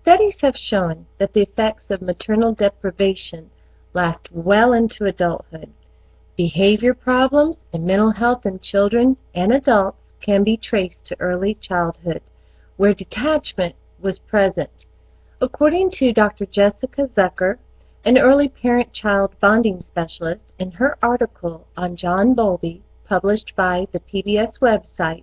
Studies have shown that the effects of maternal deprivation last well into adulthood. Behavior problems and mental health in children and adults can be traced to early childhood, where detachment was present. According to Dr. Jessica Zucker, an early parent-child bonding specialist, in her article on John Bowlby, published by the PBS website,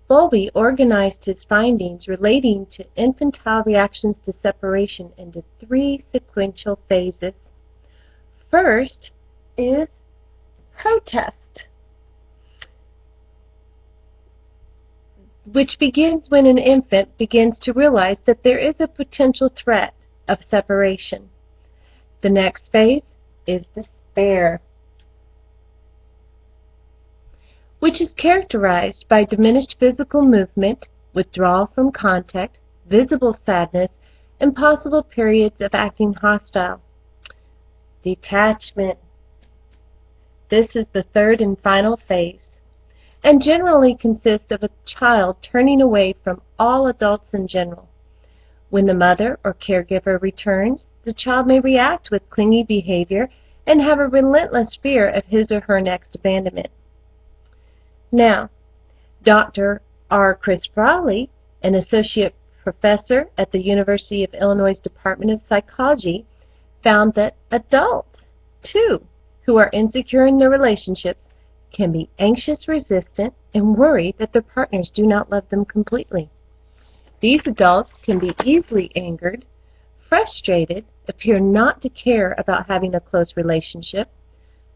Bowlby organized his findings relating to infantile reactions to separation into 3 sequential phases. First is protest, which begins when an infant begins to realize that there is a potential threat of separation. The next phase is despair, which is characterized by diminished physical movement, withdrawal from contact, visible sadness, and possible periods of acting hostile. Detachment. This is the third and final phase, and generally consists of a child turning away from all adults in general. When the mother or caregiver returns, the child may react with clingy behavior and have a relentless fear of his or her next abandonment. Now, Dr. R. Chris Brawley, an associate professor at the University of Illinois Department of Psychology, found that adults, too, who are insecure in their relationships can be anxious, resistant, and worry that their partners do not love them completely. These adults can be easily angered, frustrated, appear not to care about having a close relationship,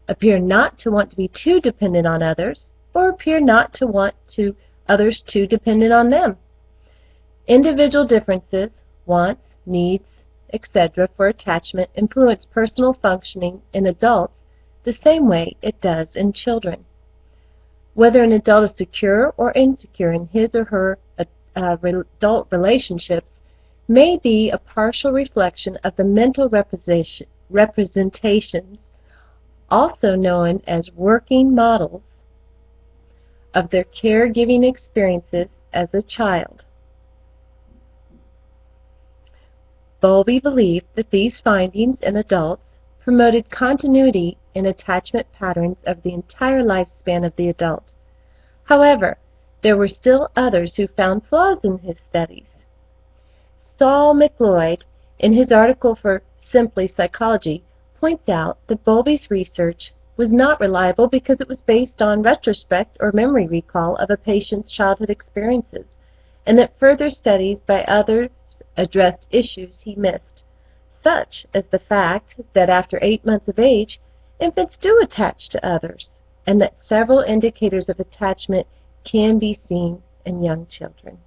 appear not to want to be too dependent on others, or appear not to want others too dependent on them. Individual differences, wants, needs, etc. for attachment influence personal functioning in adults the same way it does in children. Whether an adult is secure or insecure in his or her adult relationships may be a partial reflection of the mental representations, also known as working models, of their caregiving experiences as a child. Bowlby believed that these findings in adults promoted continuity in attachment patterns of the entire lifespan of the adult. However, there were still others who found flaws in his studies. Saul McLeod, in his article for Simply Psychology, points out that Bowlby's research was not reliable because it was based on retrospect or memory recall of a patient's childhood experiences, and that further studies by others addressed issues he missed, such as the fact that after 8 months of age, infants do attach to others, and that several indicators of attachment can be seen in young children.